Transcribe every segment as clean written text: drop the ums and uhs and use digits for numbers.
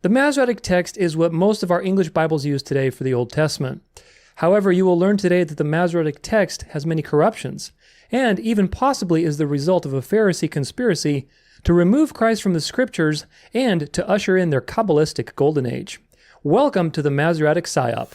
The Masoretic text is what most of our English Bibles use today for the Old Testament. However, you will learn today that the Masoretic text has many corruptions, and even possibly is the result of a Pharisee conspiracy to remove Christ from the Scriptures and to usher in their kabbalistic golden age. Welcome to the Masoretic Psyop.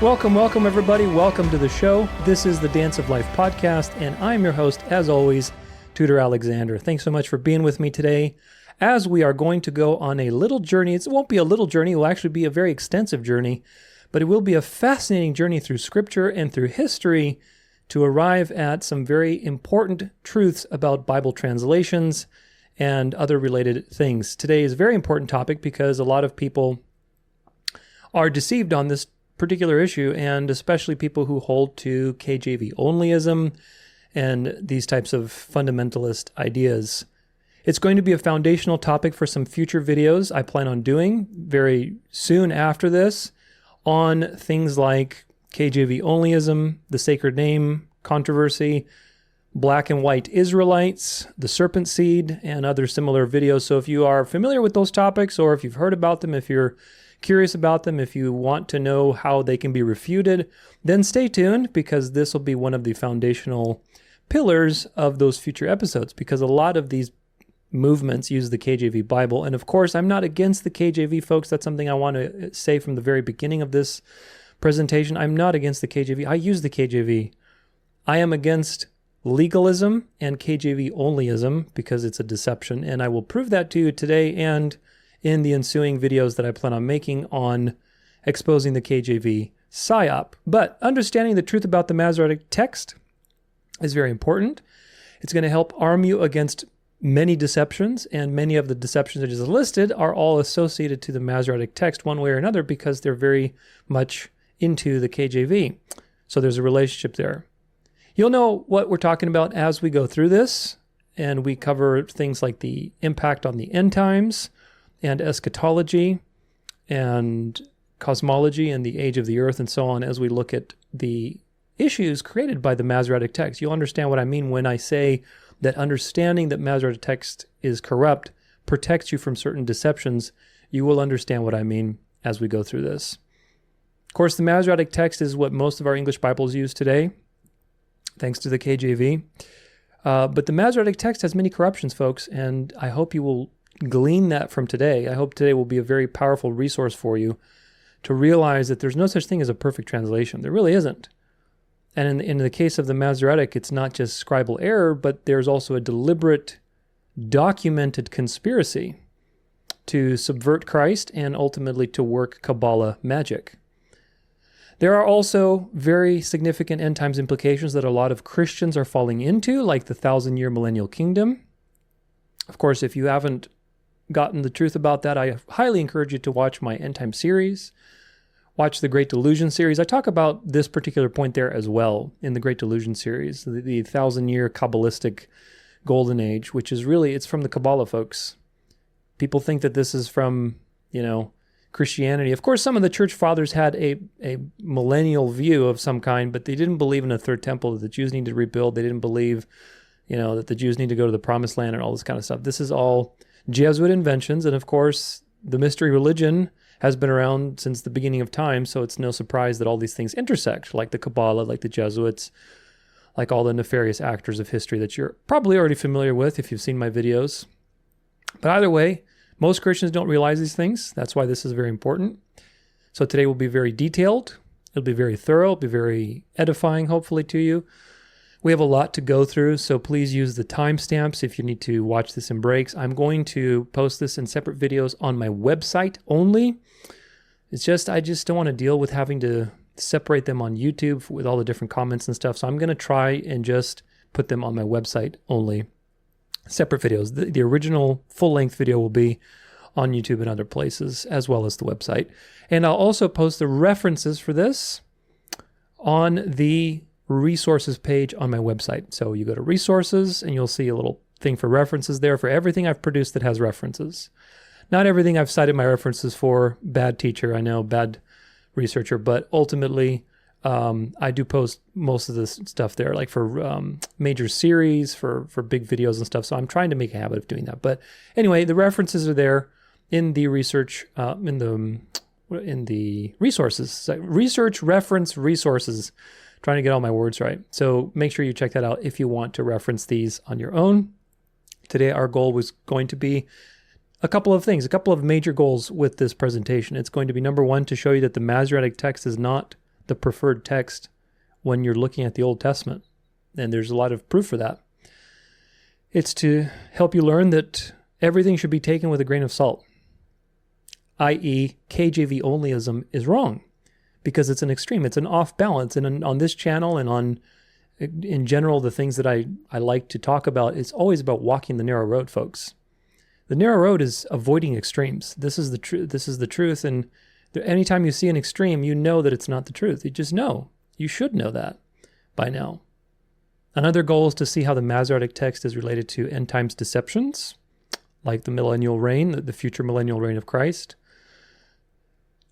Welcome everybody. Welcome to the show. This is the Dance of Life podcast, and I'm your host, as always, Tutor Alexander. Thanks so much for being with me today as we are going to go on a little journey. It won't be a little journey. It will actually be a very extensive journey, but it will be a fascinating journey through Scripture and through history to arrive at some very important truths about Bible translations and other related things. Today is a very important topic because a lot of people are deceived on this particular issue, and especially people who hold to KJV onlyism and these types of fundamentalist ideas. It's going to be a foundational topic for some future videos I plan on doing very soon after this on things like KJV onlyism, the sacred name controversy, black and white Israelites, the serpent seed, and other similar videos. So if you are familiar with those topics, or if you've heard about them, if you're curious about them, if you want to know how they can be refuted, then stay tuned, because this will be one of the foundational pillars of those future episodes, because a lot of these movements use the KJV Bible. And of course, I'm not against the KJV, folks. That's something I want to say from the very beginning of this presentation. I'm not against the KJV. I use the KJV. I am against legalism and KJV onlyism because it's a deception, and I will prove that to you today and in the ensuing videos that I plan on making on exposing the KJV Psyop. But understanding the truth about the Masoretic text is very important. It's going to help arm you against many deceptions, and many of the deceptions that is listed are all associated to the Masoretic text one way or another because they're very much into the KJV. So there's a relationship there. You'll know what we're talking about as we go through this, and we cover things like the impact on the end times, and eschatology, and cosmology, and the age of the earth, and so on, as we look at the issues created by the Masoretic text. You'll understand what I mean when I say that understanding that Masoretic text is corrupt protects you from certain deceptions. You will understand what I mean as we go through this. Of course, the Masoretic text is what most of our English Bibles use today, thanks to the KJV. But the Masoretic text has many corruptions, folks, and I hope you will glean that from today. I hope today will be a very powerful resource for you to realize that there's no such thing as a perfect translation. There really isn't. And in the case of the Masoretic, it's not just scribal error, but there's also a deliberate, documented conspiracy to subvert Christ and ultimately to work Kabbalah magic. There are also very significant end times implications that a lot of Christians are falling into, like the 1,000-year millennial kingdom. Of course, if you haven't gotten the truth about that, I highly encourage you to watch my End Time series. Watch the Great Delusion series. I talk about this particular point there as well in the Great Delusion series, the 1,000-year kabbalistic golden age, which is really, it's from the Kabbalah, folks. People think that this is from, Christianity. Of course, some of the church fathers had a millennial view of some kind, but they didn't believe in a third temple that the Jews need to rebuild. They didn't believe that the Jews need to go to the promised land and all this kind of stuff. This is all Jesuit inventions. And of course, the mystery religion has been around since the beginning of time. So it's no surprise that all these things intersect, like the Kabbalah, like the Jesuits, like all the nefarious actors of history that you're probably already familiar with if you've seen my videos. But either way, most Christians don't realize these things. That's why this is very important. So today will be very detailed. It'll be very thorough. It'll be very edifying, hopefully, to you. We have a lot to go through, so please use the timestamps if you need to watch this in breaks. I'm going to post this in separate videos on my website only. I just don't want to deal with having to separate them on YouTube with all the different comments and stuff. So I'm going to try and just put them on my website only. Separate videos. The original full-length video will be on YouTube and other places, as well as the website. And I'll also post the references for this on the resources page on my website. So you go to resources and you'll see a little thing for references there for everything I've produced that has references. Not everything I've cited my references for. Bad teacher, I know, bad researcher, but ultimately I do post most of this stuff there, like for major series, for big videos and stuff. So I'm trying to make a habit of doing that. But anyway, the references are there in the research, in the resources, research reference resources. Trying to get all my words right. So make sure you check that out if you want to reference these on your own. Today, our goal was going to be a couple of things, a couple of major goals with this presentation. It's going to be, number one, to show you that the Masoretic text is not the preferred text when you're looking at the Old Testament. And there's a lot of proof for that. It's to help you learn that everything should be taken with a grain of salt, i.e. KJV onlyism is wrong because it's an extreme, it's an off balance. And on this channel and in general, the things that I like to talk about, it's always about walking the narrow road, folks. The narrow road is avoiding extremes. This is the truth. This is the truth. And anytime you see an extreme, you know that it's not the truth. You just know. You should know that by now. Another goal is to see how the Masoretic text is related to end times deceptions, like the millennial reign, the future millennial reign of Christ.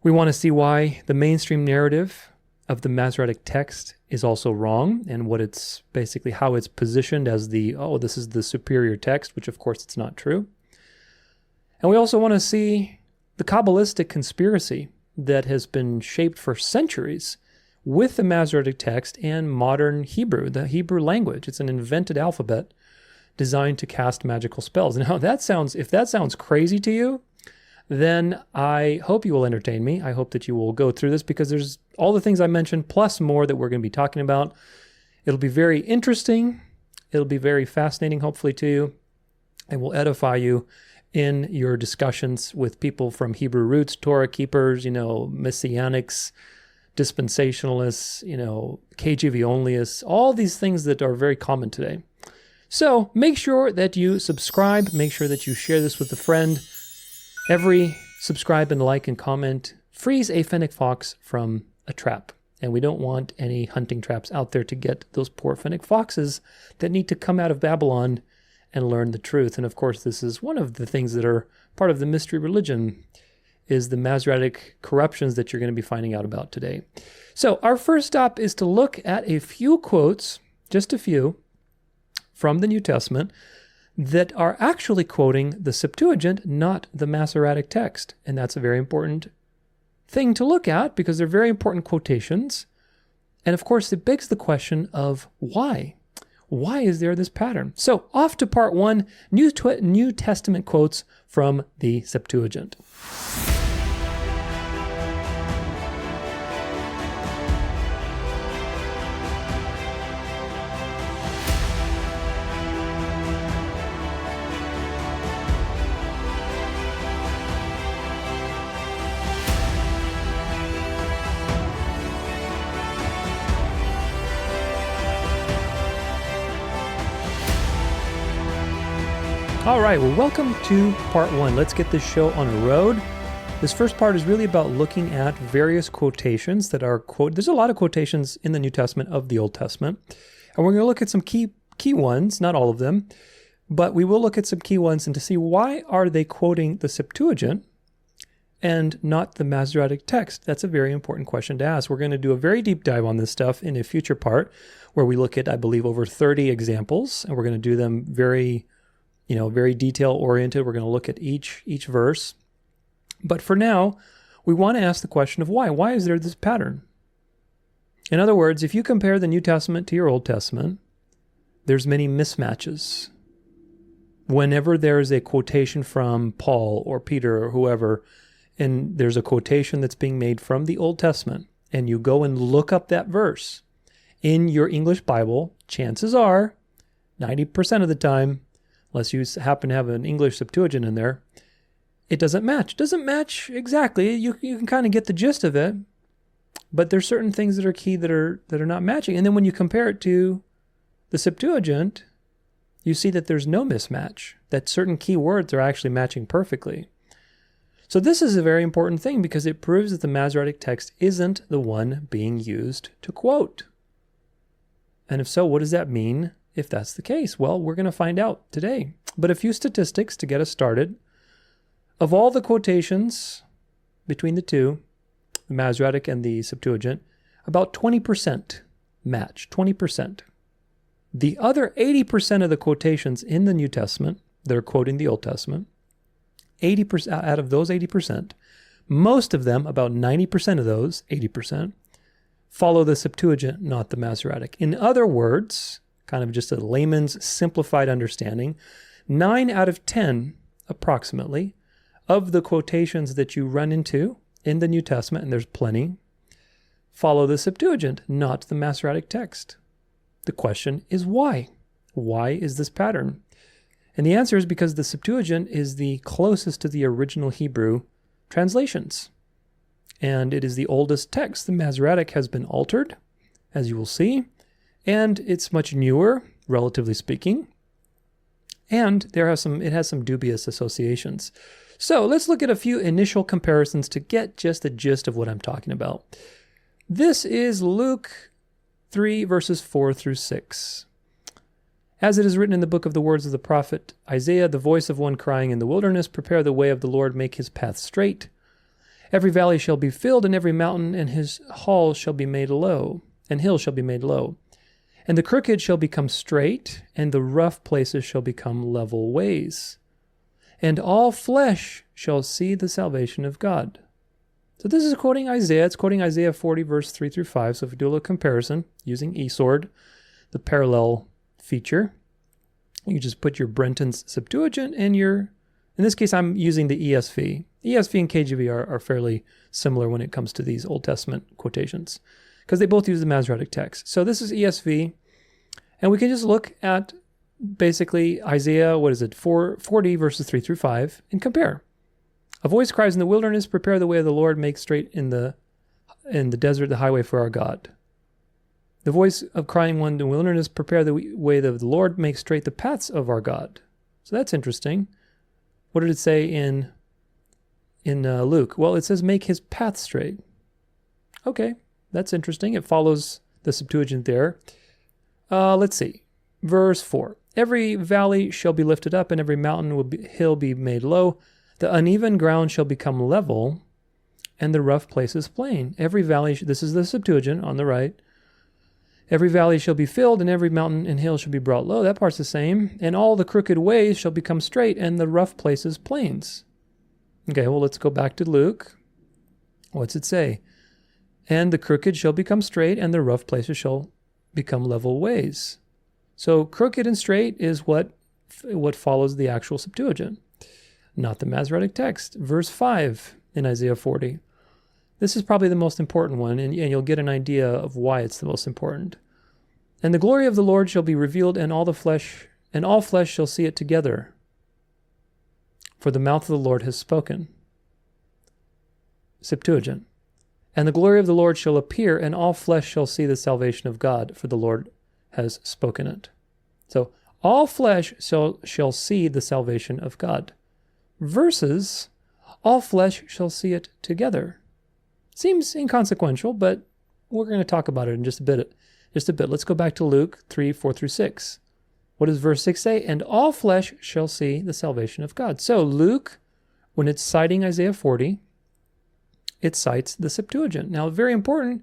We want to see why the mainstream narrative of the Masoretic text is also wrong, and what it's basically how it's positioned as this is the superior text, which of course it's not true. And we also want to see the kabbalistic conspiracy that has been shaped for centuries with the Masoretic text and modern Hebrew, the Hebrew language. It's an invented alphabet designed to cast magical spells. Now, if that sounds crazy to you, then I hope you will entertain me. I hope that you will go through this, because there's all the things I mentioned plus more that we're going to be talking about. It'll be very interesting. It'll be very fascinating, hopefully, to you. It will edify you in your discussions with people from Hebrew roots, Torah keepers, Messianics, dispensationalists, KJV onlyists, all these things that are very common today. So make sure that you subscribe. Make sure that you share this with a friend. Every subscribe and like and comment frees a Fennec fox from a trap. And we don't want any hunting traps out there to get those poor Fennec foxes that need to come out of Babylon and learn the truth. And of course, this is one of the things that are part of the mystery religion, is the Masoretic corruptions that you're going to be finding out about today. So our first stop is to look at a few quotes, just a few, from the New Testament that are actually quoting the Septuagint, not the Masoretic text. And that's a very important thing to look at, because they're very important quotations. And of course, it begs the question of why? Why is there this pattern? So off to part one, New Testament quotes from the Septuagint. All right, well, welcome to part one. Let's get this show on the road. This first part is really about looking at various quotations that are There's a lot of quotations in the New Testament of the Old Testament, and we're going to look at some key ones, not all of them, but we will look at some key ones and to see why are they quoting the Septuagint and not the Masoretic text. That's a very important question to ask. We're going to do a very deep dive on this stuff in a future part where we look at, I believe, over 30 examples, and we're going to do them very detail-oriented. We're going to look at each verse. But for now, we want to ask the question of why. Why is there this pattern? In other words, if you compare the New Testament to your Old Testament, there's many mismatches. Whenever there's a quotation from Paul or Peter or whoever, and there's a quotation that's being made from the Old Testament, and you go and look up that verse in your English Bible, chances are, 90% of the time, unless you happen to have an English Septuagint in there, it doesn't match. It doesn't match exactly. You can kind of get the gist of it, but there's certain things that are key that are not matching. And then when you compare it to the Septuagint, you see that there's no mismatch, that certain key words are actually matching perfectly. So this is a very important thing because it proves that the Masoretic text isn't the one being used to quote. And if so, what does that mean if that's the case? Well, we're going to find out today. But a few statistics to get us started. Of all the quotations between the two, the Masoretic and the Septuagint, about 20% match, 20%. The other 80% of the quotations in the New Testament that are quoting the Old Testament, 80% out of those 80%, most of them, about 90% of those 80%, follow the Septuagint, not the Masoretic. In other words, kind of just a layman's simplified understanding, 9 out of 10, approximately, of the quotations that you run into in the New Testament, and there's plenty, follow the Septuagint, not the Masoretic text. The question is why? Why is this pattern? And the answer is because the Septuagint is the closest to the original Hebrew translations. And it is the oldest text. The Masoretic has been altered, as you will see, and it's much newer, relatively speaking. And it has some dubious associations. So let's look at a few initial comparisons to get just the gist of what I'm talking about. This is Luke 3, verses 4 through 6. As it is written in the book of the words of the prophet Isaiah, the voice of one crying in the wilderness, prepare the way of the Lord, make his path straight. Every valley shall be filled, and every mountain and his hill shall be made low. And the crooked shall become straight, and the rough places shall become level ways. And all flesh shall see the salvation of God. So this is quoting Isaiah. It's quoting Isaiah 40, verse 3 through 5. So if we do a little comparison using eSword, the parallel feature, you just put your Brenton's Septuagint and in this case, I'm using the ESV. ESV and KJV are fairly similar when it comes to these Old Testament quotations because they both use the Masoretic text. So this is ESV, and we can just look at basically Isaiah, 40 verses 3 through 5, and compare. A voice cries in the wilderness, prepare the way of the Lord, make straight in the desert the highway for our God. The voice of crying one in the wilderness, prepare the way of the Lord, make straight the paths of our God. So that's interesting. What did it say in Luke? Well, it says make his path straight. Okay, that's interesting. It follows the Septuagint there. Let's see. Verse 4. Every valley shall be lifted up, and every hill be made low. The uneven ground shall become level, and the rough places plain. Every valley, this is the Septuagint on the right. Every valley shall be filled, and every mountain and hill shall be brought low. That part's the same. And all the crooked ways shall become straight, and the rough places plains. Okay, well, let's go back to Luke. What's it say? And the crooked shall become straight, and the rough places shall become level ways. So crooked and straight is what follows the actual Septuagint, not the Masoretic text. Verse 5 in Isaiah 40. This is probably the most important one, and you'll get an idea of why it's the most important. And the glory of the Lord shall be revealed, and all flesh shall see it together. For the mouth of the Lord has spoken. Septuagint. And the glory of the Lord shall appear, and all flesh shall see the salvation of God, for the Lord has spoken it. So, all flesh shall see the salvation of God. Versus, all flesh shall see it together. Seems inconsequential, but we're going to talk about it in just a bit. Let's go back to Luke 3, 4 through 6. What does verse 6 say? And all flesh shall see the salvation of God. So Luke, when it's citing Isaiah 40, it cites the Septuagint. Now, very important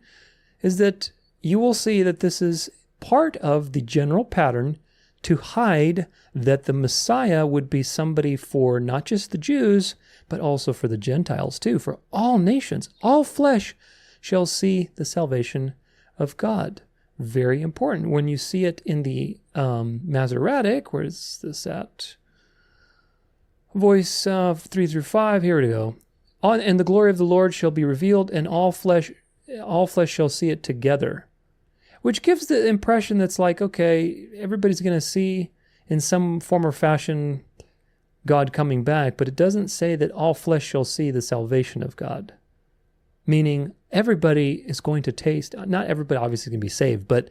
is that you will see that this is part of the general pattern to hide that the Messiah would be somebody for not just the Jews, but also for the Gentiles too, for all nations. All flesh shall see the salvation of God. Very important. When you see it in the Masoretic, where is this at? Voice 3 through 5, here we go. And the glory of the Lord shall be revealed, and all flesh shall see it together. Which gives the impression that's like, okay, everybody's going to see in some form or fashion God coming back, but it doesn't say that all flesh shall see the salvation of God. Meaning everybody is going to taste, not everybody obviously can be saved, but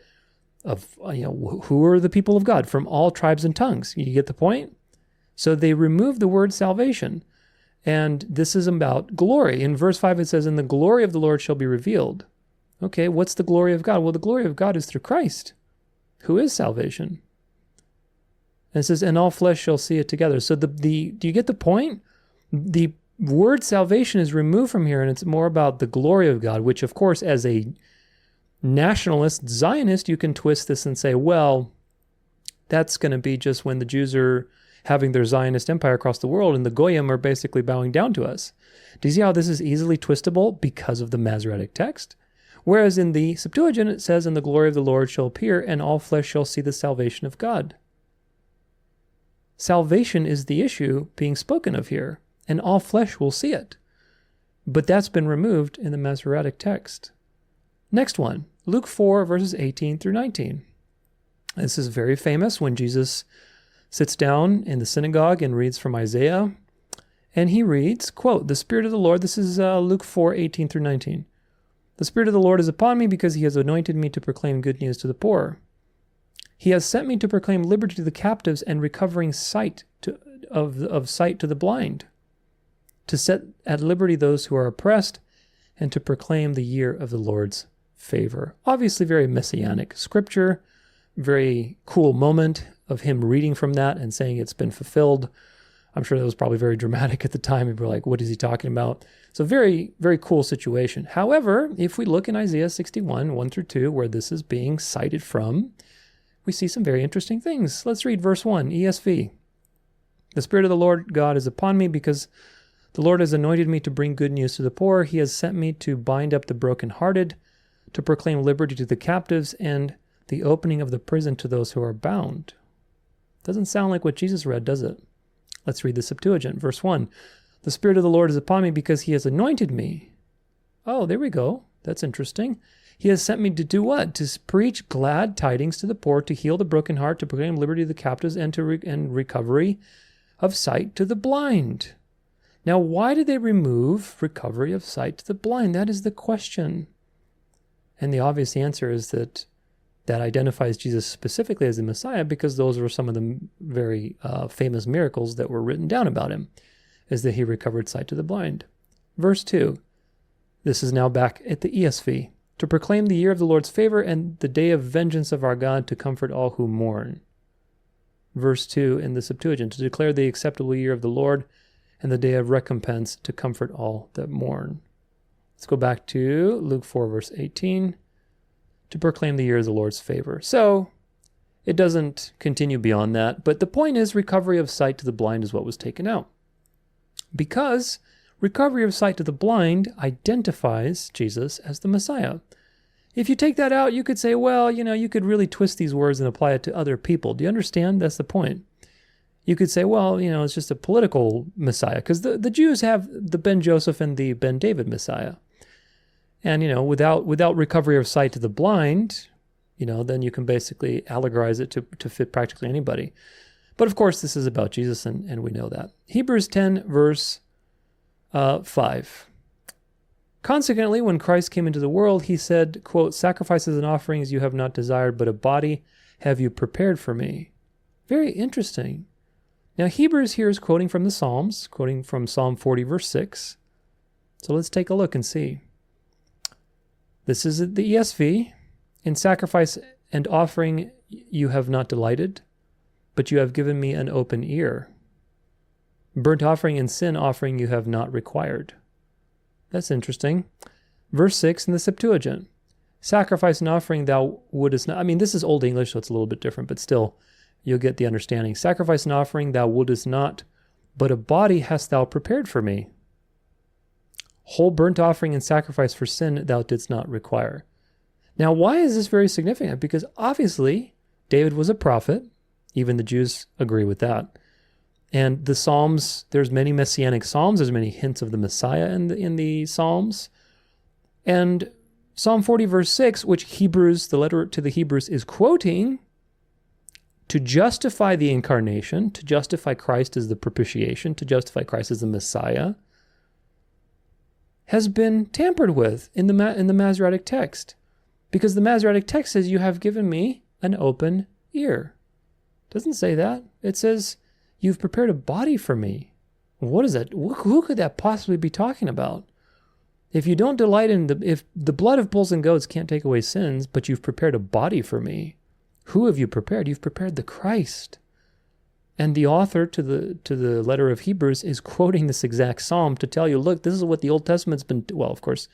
who are the people of God from all tribes and tongues? You get the point? So they remove the word salvation. And this is about glory. In verse 5 it says, "And the glory of the Lord shall be revealed." Okay, what's the glory of God? Well, the glory of God is through Christ, who is salvation. And it says, "And all flesh shall see it together." So do you get the point? The word salvation is removed from here, and it's more about the glory of God, which, of course, as a nationalist Zionist, you can twist this and say, well, that's going to be just when the Jews are having their Zionist empire across the world and the Goyim are basically bowing down to us. Do you see how this is easily twistable because of the Masoretic text? Whereas in the Septuagint it says, "And the glory of the Lord shall appear, and all flesh shall see the salvation of God." Salvation is the issue being spoken of here, and all flesh will see it. But that's been removed in the Masoretic text. Next one, Luke 4, verses 18 through 19. This is very famous when Jesus sits down in the synagogue and reads from Isaiah. And he reads, quote, "The Spirit of the Lord," this is Luke 4, 18 through 19. "The Spirit of the Lord is upon me because he has anointed me to proclaim good news to the poor. He has sent me to proclaim liberty to the captives and recovering sight of sight to the blind, to set at liberty those who are oppressed, and to proclaim the year of the Lord's favor." Obviously very messianic scripture, very cool moment of him reading from that and saying it's been fulfilled. I'm sure that was probably very dramatic at the time. People were like, what is he talking about? So very, very cool situation. However, if we look in Isaiah 61, 1 through 2, where this is being cited from, we see some very interesting things. Let's read verse 1, ESV. "The Spirit of the Lord God is upon me because the Lord has anointed me to bring good news to the poor. He has sent me to bind up the brokenhearted, to proclaim liberty to the captives, and the opening of the prison to those who are bound." Doesn't sound like what Jesus read, does it? Let's read the Septuagint. Verse 1, "The Spirit of the Lord is upon me because he has anointed me." Oh, there we go. That's interesting. "He has sent me to do what? To preach glad tidings to the poor, to heal the broken heart, to proclaim liberty to the captives, and and recovery of sight to the blind." Now, why did they remove recovery of sight to the blind? That is the question. And the obvious answer is that identifies Jesus specifically as the Messiah because those were some of the very famous miracles that were written down about him, is that he recovered sight to the blind. Verse 2, this is now back at the ESV. "To proclaim the year of the Lord's favor and the day of vengeance of our God, to comfort all who mourn." Verse 2 in the Septuagint, "To declare the acceptable year of the Lord and the day of recompense, to comfort all that mourn." Let's go back to Luke 4, verse 18. "To proclaim the year of the Lord's favor." So it doesn't continue beyond that, but the point is recovery of sight to the blind is what was taken out. Because recovery of sight to the blind identifies Jesus as the Messiah. If you take that out, you could say, well, you could really twist these words and apply it to other people. Do you understand? That's the point. You could say, well, it's just a political Messiah, because the Jews have the Ben Joseph and the Ben David Messiah. And, without recovery of sight to the blind, then you can basically allegorize it to fit practically anybody. But of course, this is about Jesus, and we know that. Hebrews 10, verse 5. "Consequently, when Christ came into the world, he said, quote, 'Sacrifices and offerings you have not desired, but a body have you prepared for me.'" Very interesting. Now, Hebrews here is quoting from the Psalms, quoting from Psalm 40, verse 6. So let's take a look and see. This is the ESV. "In sacrifice and offering you have not delighted, but you have given me an open ear. Burnt offering and sin offering you have not required." That's interesting. Verse 6 in the Septuagint. "Sacrifice and offering thou wouldest not." I mean, this is Old English, so it's a little bit different, but still, you'll get the understanding. "Sacrifice and offering thou wouldest not, but a body hast thou prepared for me. Whole burnt offering and sacrifice for sin thou didst not require." Now, why is this very significant? Because obviously, David was a prophet. Even the Jews agree with that. And the Psalms, there's many messianic Psalms. There's many hints of the Messiah in the Psalms. And Psalm 40, verse 6, which Hebrews, the letter to the Hebrews, is quoting to justify the incarnation, to justify Christ as the propitiation, to justify Christ as the Messiah, has been tampered with in the Masoretic text. Because the Masoretic text says, "You have given me an open ear." It doesn't say that. It says, "You've prepared a body for me." What is that? Who could that possibly be talking about? If you don't delight if the blood of bulls and goats can't take away sins, but you've prepared a body for me, who have you prepared? You've prepared the Christ. And the author to the letter of Hebrews is quoting this exact psalm to tell you, look, this is what the Old Testament's been, well, of course,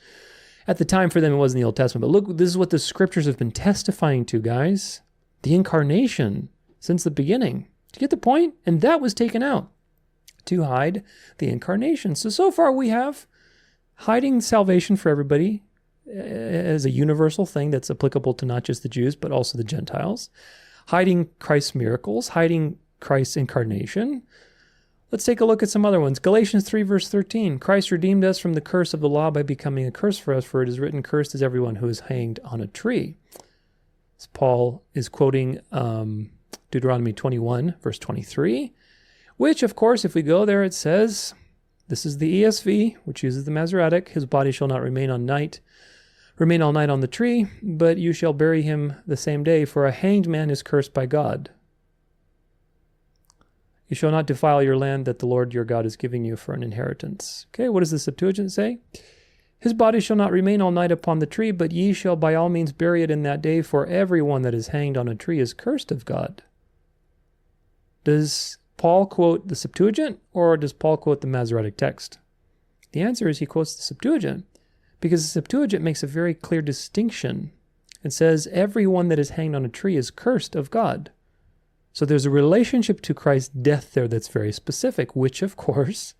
at the time for them it wasn't the Old Testament, but look, this is what the scriptures have been testifying to, guys. The incarnation since the beginning. Do you get the point? And that was taken out to hide the incarnation. So far we have hiding salvation for everybody as a universal thing that's applicable to not just the Jews, but also the Gentiles. Hiding Christ's miracles, hiding Christ's incarnation. Let's take a look at some other ones. Galatians 3 verse 13. Christ redeemed us from the curse of the law by becoming a curse for us, for it is written, cursed is everyone who is hanged on a tree. As Paul is quoting Deuteronomy 21 verse 23, which of course, if we go there, it says, this is the ESV, which uses the Masoretic. His body shall not remain all night on the tree, but you shall bury him the same day, for a hanged man is cursed by God. You shall not defile your land that the Lord your God is giving you for an inheritance. Okay, what does the Septuagint say? His body shall not remain all night upon the tree, but ye shall by all means bury it in that day, for everyone that is hanged on a tree is cursed of God. Does Paul quote the Septuagint, or does Paul quote the Masoretic text? The answer is he quotes the Septuagint, because the Septuagint makes a very clear distinction. It says, everyone that is hanged on a tree is cursed of God. So there's a relationship to Christ's death there that's very specific, which of course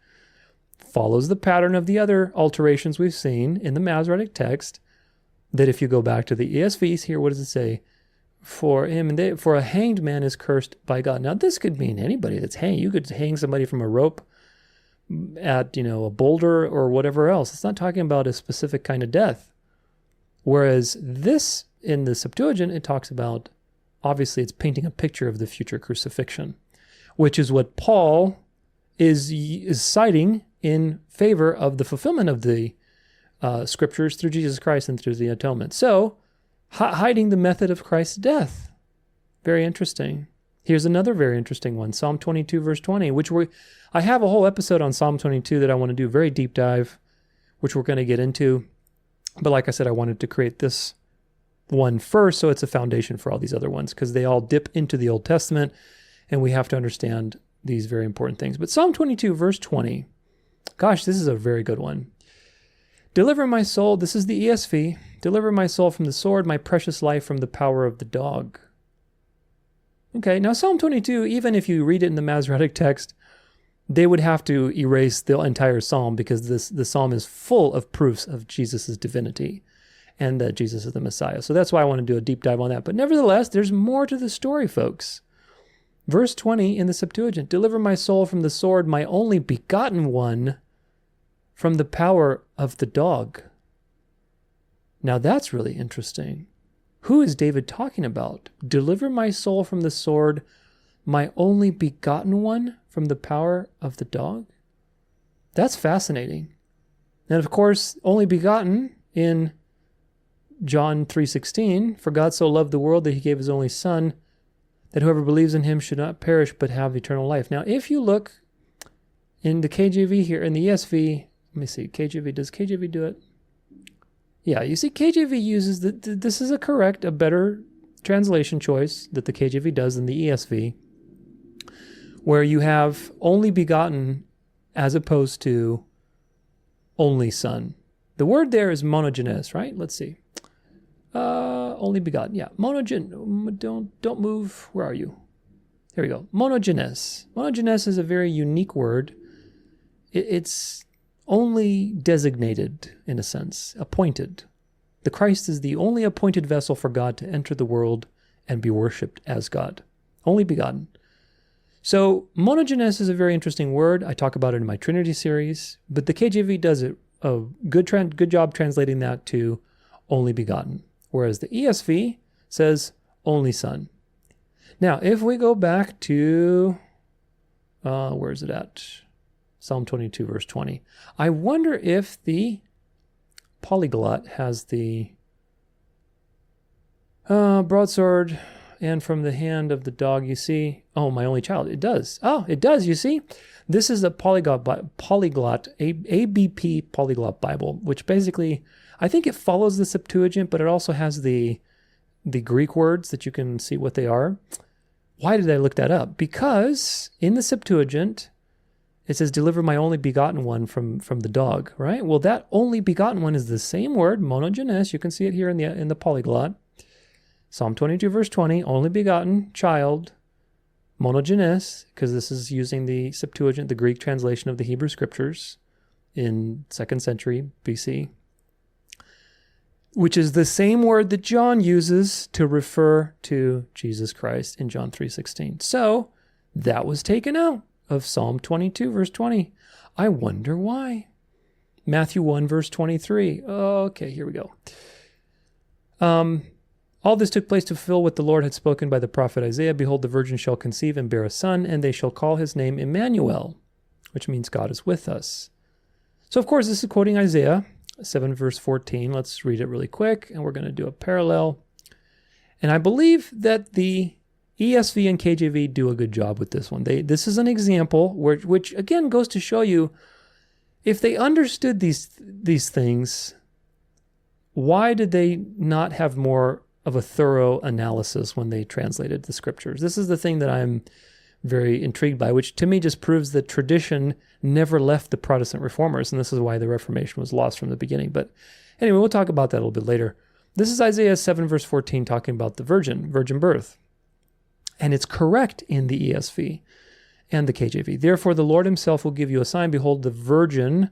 follows the pattern of the other alterations we've seen in the Masoretic text, that if you go back to the ESVs here, what does it say? For a hanged man is cursed by God. Now, this could mean anybody that's hanged. You could hang somebody from a rope at, a boulder or whatever else. It's not talking about a specific kind of death. Whereas this, in the Septuagint, it talks about, obviously, it's painting a picture of the future crucifixion, which is what Paul is citing in favor of the fulfillment of the scriptures through Jesus Christ and through the atonement. So, hiding the method of Christ's death. Very interesting. Here's another very interesting one. Psalm 22, verse 20, I have a whole episode on Psalm 22 that I want to do, very deep dive, which we're going to get into. But like I said, I wanted to create this one first, so it's a foundation for all these other ones, because they all dip into the Old Testament, and we have to understand these very important things. But Psalm 22, verse 20, gosh, this is a very good one. Deliver my soul, this is the ESV, deliver my soul from the sword, my precious life from the power of the dog. Okay, now Psalm 22, even if you read it in the Masoretic text, they would have to erase the entire psalm, because the psalm is full of proofs of Jesus' divinity and that Jesus is the Messiah. So that's why I want to do a deep dive on that. But nevertheless, there's more to the story, folks. Verse 20 in the Septuagint, deliver my soul from the sword, my only begotten one, from the power of the dog. Now that's really interesting. Who is David talking about? Deliver my soul from the sword, my only begotten one, from the power of the dog? That's fascinating. And of course, only begotten in John 3:16, for God so loved the world that he gave his only son, that whoever believes in him should not perish but have eternal life. Now, if you look in the KJV here, in the ESV, let me see, does KJV do it? Yeah, you see KJV uses, this is a better translation choice that the KJV does than the ESV, where you have only begotten as opposed to only son. The word there is monogenes, right? Let's see. Only begotten, yeah. Don't move. Where are you? Here we go. Monogenes. Monogenes is a very unique word. It's only designated, in a sense, appointed. The Christ is the only appointed vessel for God to enter the world and be worshipped as God. Only begotten. So monogenes is a very interesting word. I talk about it in my Trinity series, but the KJV does a good job translating that to only begotten, whereas the ESV says only son. Now, if we go back to, where is it at? Psalm 22, verse 20. I wonder if the polyglot has the broadsword and from the hand of the dog, you see. Oh, my only child. It does. Oh, it does. You see, this is a polyglot, ABP polyglot Bible, which basically, I think it follows the Septuagint, but it also has the Greek words that you can see what they are. Why did I look that up? Because in the Septuagint, it says, deliver my only begotten one from the dog, right? Well, that only begotten one is the same word, monogenes. You can see it here in the polyglot. Psalm 22, verse 20, only begotten, child, monogenes, because this is using the Septuagint, the Greek translation of the Hebrew Scriptures in 2nd century BC, which is the same word that John uses to refer to Jesus Christ in John 3:16. So that was taken out of Psalm 22, verse 20. I wonder why. Matthew 1, verse 23. Okay, here we go. All this took place to fulfill what the Lord had spoken by the prophet Isaiah. Behold, the virgin shall conceive and bear a son, and they shall call his name Emmanuel, which means God is with us. So, of course, this is quoting Isaiah 7, verse 14. Let's read it really quick, and we're going to do a parallel. And I believe that the ESV and KJV do a good job with this one. This is an example which again goes to show you, if they understood these things, why did they not have more of a thorough analysis when they translated the scriptures? This is the thing that I'm very intrigued by, which to me just proves that tradition never left the Protestant reformers, and this is why the Reformation was lost from the beginning. But anyway, we'll talk about that a little bit later. This is Isaiah 7, verse 14, talking about the virgin birth. And it's correct in the ESV and the KJV. Therefore, the Lord himself will give you a sign. Behold, the virgin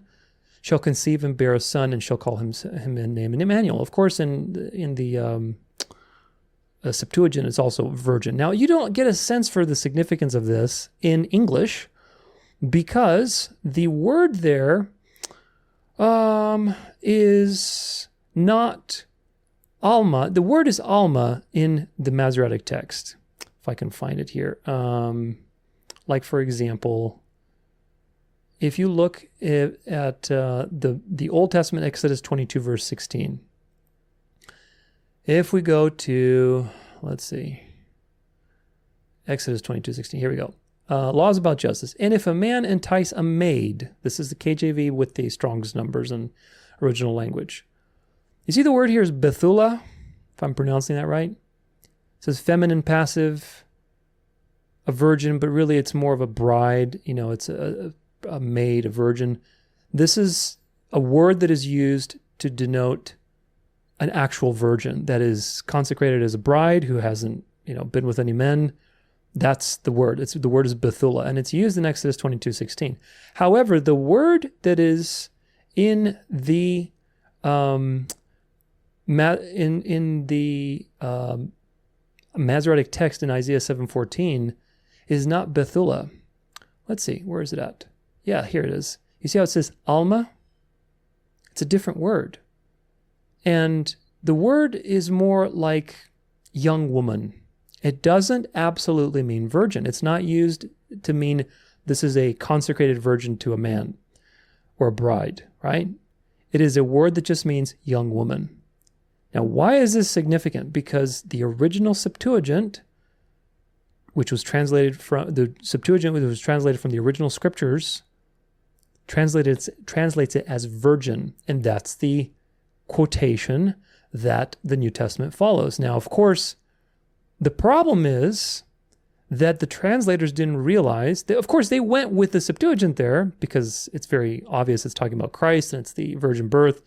shall conceive and bear a son, and shall call him in name Emmanuel. Of course, in the Septuagint, it's also virgin. Now, you don't get a sense for the significance of this in English, because the word there is not Alma. The word is Alma in the Masoretic text. If I can find it here. Like, for example, if you look at the Old Testament, Exodus 22, verse 16. If we go to, let's see, Exodus 22, 16. Here we go. Laws about justice. And if a man entice a maid, this is the KJV with the Strong's numbers and original language. You see the word here is Bethula, if I'm pronouncing that right. It says feminine passive, a virgin, but really it's more of a bride. You know, it's a maid, a virgin. This is a word that is used to denote an actual virgin that is consecrated as a bride who hasn't, been with any men. That's the word. The word is Bethula, and it's used in Exodus 22:16. However, the word that is in the Masoretic text in Isaiah 7:14 is not Bethula. Let's see, where is it at? Yeah, here it is. You see how it says Alma? It's a different word. And the word is more like young woman. It doesn't absolutely mean virgin. It's not used to mean this is a consecrated virgin to a man or a bride, right? It is a word that just means young woman. Now, why is this significant? Because the original Septuagint, which was translated from the original scriptures, translates it as virgin, and that's the quotation that the New Testament follows. Now, of course, the problem is that the translators didn't realize that, of course, they went with the Septuagint there because it's very obvious it's talking about Christ and it's the virgin birth.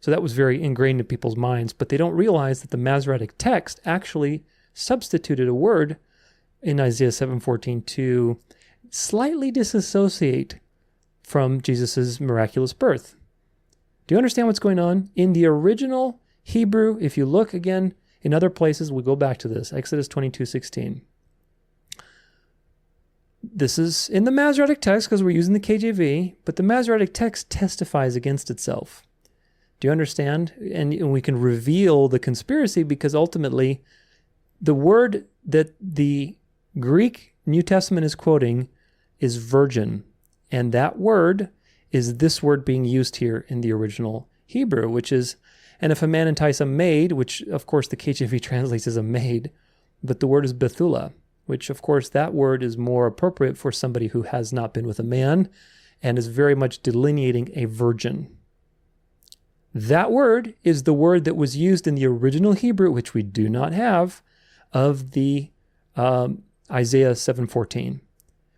So that was very ingrained in people's minds, but they don't realize that the Masoretic text actually substituted a word in Isaiah 7:14 to slightly disassociate from Jesus' miraculous birth. Do you understand what's going on? In the original Hebrew, if you look again in other places, we'll go back to this, Exodus 22:16. This is in the Masoretic text because we're using the KJV, but the Masoretic text testifies against itself. Do you understand? And we can reveal the conspiracy because ultimately the word that the Greek New Testament is quoting is virgin. And that word is this word being used here in the original Hebrew, which is, and if a man entice a maid, which of course the KJV translates as a maid, but the word is Bethula, which of course that word is more appropriate for somebody who has not been with a man and is very much delineating a virgin. That word is the word that was used in the original Hebrew, which we do not have, of the Isaiah 7:14.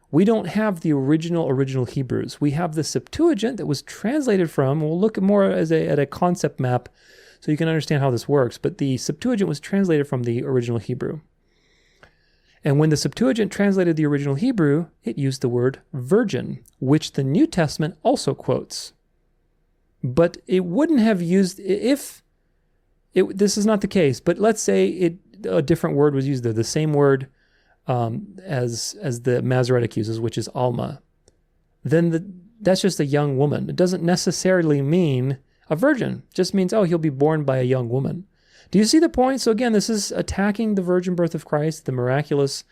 We don't have the original Hebrews. We have the Septuagint that was translated from, we'll look more at a concept map so you can understand how this works, but the Septuagint was translated from the original Hebrew. And when the Septuagint translated the original Hebrew, it used the word virgin, which the New Testament also quotes. But it wouldn't have used, this is not the case, but let's say a different word was used there, the same word as the Masoretic uses, which is Alma, then that's just a young woman. It doesn't necessarily mean a virgin. It just means, he'll be born by a young woman. Do you see the point? So again, this is attacking the virgin birth of Christ, the miraculous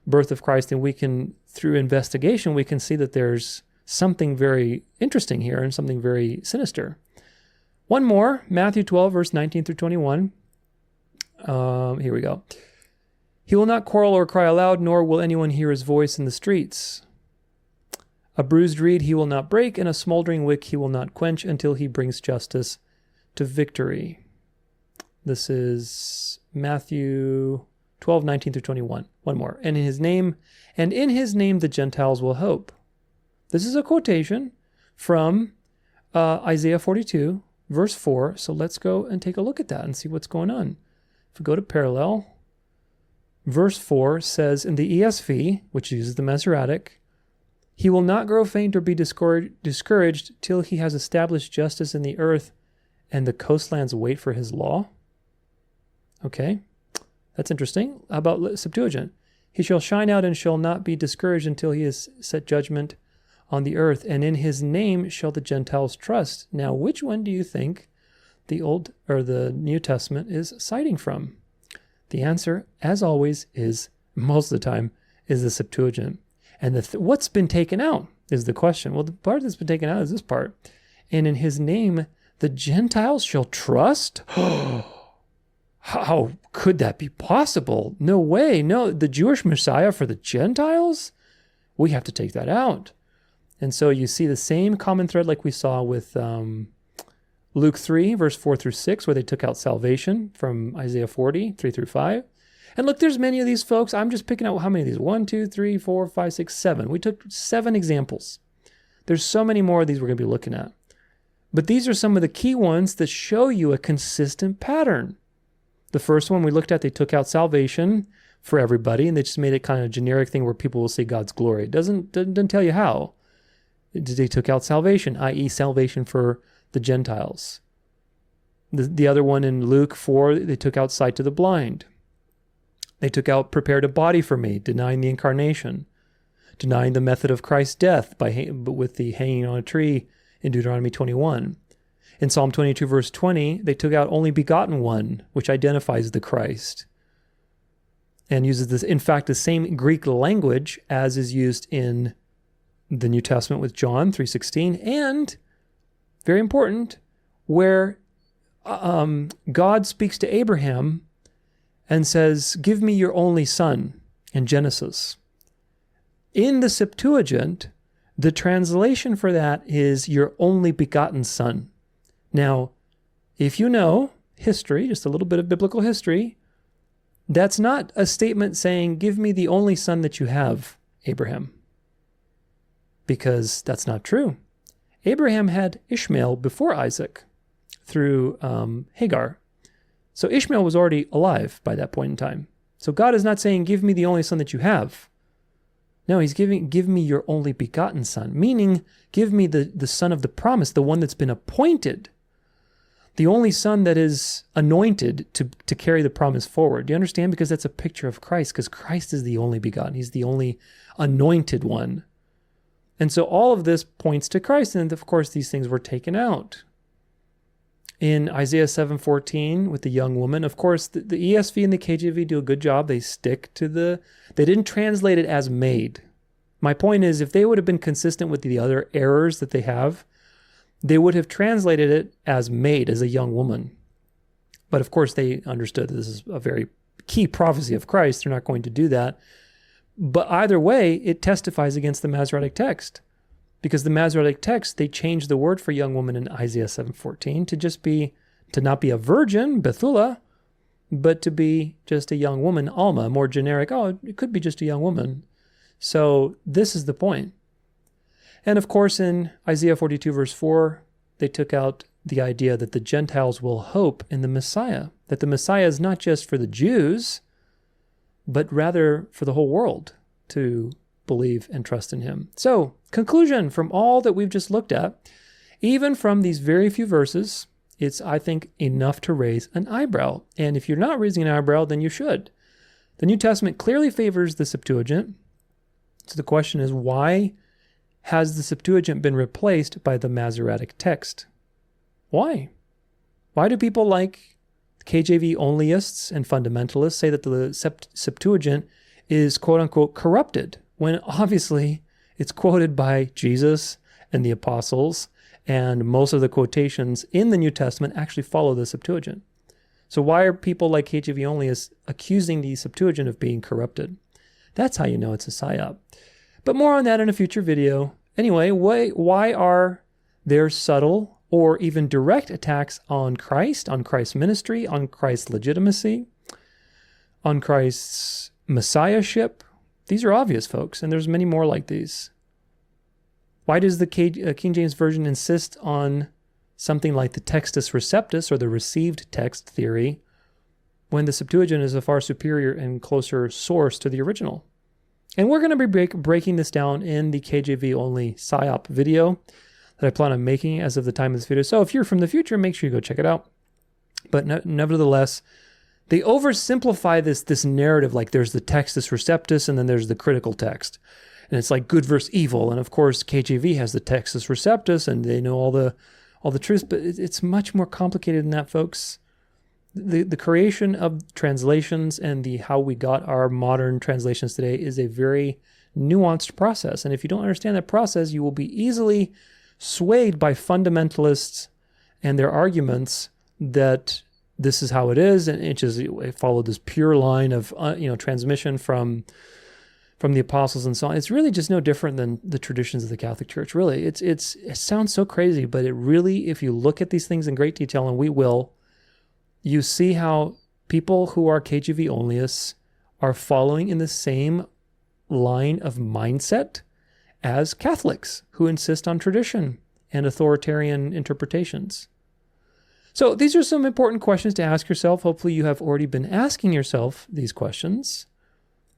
birth of Christ, and we can, through investigation, we can see that there's something very interesting here and something very sinister. One more, Matthew 12, verse 19 through 21. Here we go. He will not quarrel or cry aloud, nor will anyone hear his voice in the streets. A bruised reed he will not break, and a smoldering wick he will not quench until he brings justice to victory. This is Matthew 12, 19 through 21. One more. And in his name the Gentiles will hope. This is a quotation from Isaiah 42, verse 4. So let's go and take a look at that and see what's going on. If we go to parallel, verse 4 says in the ESV, which uses the Masoretic, he will not grow faint or be discouraged till he has established justice in the earth, and the coastlands wait for his law. Okay, that's interesting. How about Septuagint? He shall shine out and shall not be discouraged until he has set judgment on the earth, and in his name shall the Gentiles trust. Now, which one do you think the Old or the New Testament is citing from? The answer, as always, is most of the time is the Septuagint. And what's been taken out is the question. Well, the part that's been taken out is this part. And in his name, the Gentiles shall trust? How could that be possible? No way. No, the Jewish Messiah for the Gentiles? We have to take that out. And so you see the same common thread like we saw with Luke 3, verse 4 through 6, where they took out salvation from Isaiah 40, 3 through 5. And look, there's many of these folks. I'm just picking out how many of these. 1, 2, 3, 4, 5, 6, 7. We took 7 examples. There's so many more of these we're going to be looking at. But these are some of the key ones that show you a consistent pattern. The first one we looked at, they took out salvation for everybody, and they just made it kind of a generic thing where people will see God's glory. It doesn't tell you how. They took out salvation, i.e. salvation for the Gentiles. The other one in Luke 4, they took out sight to the blind. They took out prepared a body for me, denying the incarnation, denying the method of Christ's death with the hanging on a tree in Deuteronomy 21. In Psalm 22, verse 20, they took out only begotten one, which identifies the Christ and uses this, in fact, the same Greek language as is used in the New Testament with John 3:16, and very important, where God speaks to Abraham and says, give me your only son in Genesis. In the Septuagint, the translation for that is your only begotten son. Now, if you know history, just a little bit of biblical history, that's not a statement saying, give me the only son that you have, Abraham. Because that's not true. Abraham had Ishmael before Isaac through Hagar. So Ishmael was already alive by that point in time. So God is not saying, give me the only son that you have. No, he's give me your only begotten son, meaning give me the son of the promise, the one that's been appointed, the only son that is anointed to carry the promise forward. Do you understand? Because that's a picture of Christ, because Christ is the only begotten. He's the only anointed one. And so all of this points to Christ. And of course, these things were taken out. In Isaiah 7:14 with the young woman, of course, the ESV and the KJV do a good job. They stick to they didn't translate it as made. My point is, if they would have been consistent with the other errors that they have, they would have translated it as made, as a young woman. But of course, they understood that this is a very key prophecy of Christ. They're not going to do that. But either way, it testifies against the Masoretic text. Because the Masoretic text, they changed the word for young woman in Isaiah 7:14 to not be a virgin, Bethula, but to be just a young woman, Alma, more generic. Oh, it could be just a young woman. So this is the point. And of course, in Isaiah 42 verse 4, they took out the idea that the Gentiles will hope in the Messiah, that the Messiah is not just for the Jews, but rather for the whole world to believe and trust in him. So, conclusion from all that we've just looked at, even from these very few verses, it's, I think, enough to raise an eyebrow. And if you're not raising an eyebrow, then you should. The New Testament clearly favors the Septuagint. So the question is, why has the Septuagint been replaced by the Masoretic text? Why? Why do people like KJV onlyists and fundamentalists say that the Septuagint is quote-unquote corrupted, when obviously it's quoted by Jesus and the apostles, and most of the quotations in the New Testament actually follow the Septuagint? So why are people like KJV onlyists accusing the Septuagint of being corrupted? That's how you know it's a psyop. But more on that in a future video. Anyway, why are there subtle or even direct attacks on Christ's ministry, on Christ's legitimacy, on Christ's messiahship? These are obvious, folks, and there's many more like these. Why does the King James Version insist on something like the textus receptus, or the received text theory, when the Septuagint is a far superior and closer source to the original? And we're going to be breaking this down in the KJV only Psyop video that I plan on making as of the time of this video. So if you're from the future, make sure you go check it out. But nevertheless, they oversimplify this narrative, like there's the textus receptus and then there's the critical text. And it's like good versus evil. And of course, KJV has the textus receptus and they know all the truth, but it's much more complicated than that, folks. The creation of translations and how we got our modern translations today is a very nuanced process. And if you don't understand that process, you will be easily swayed by fundamentalists and their arguments that this is how it is, and it followed this pure line of transmission from the apostles and so on. It's really just no different than the traditions of the Catholic Church. Really, it sounds so crazy, but it really, if you look at these things in great detail, and we will, you see how people who are KJV onlyists are following in the same line of mindset as Catholics who insist on tradition and authoritarian interpretations. So these are some important questions to ask yourself. Hopefully you have already been asking yourself these questions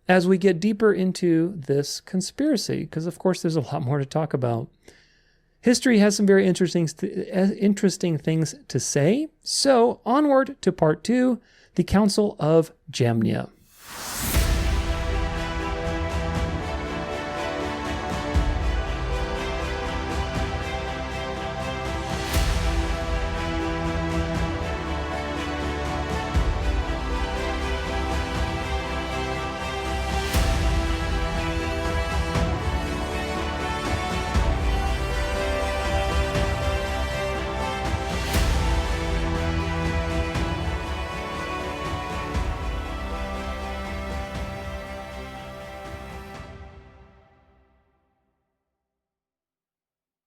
as we get deeper into this conspiracy, because of course there's a lot more to talk about. History has some very interesting things to say. So onward to part 2, the Council of Jamnia.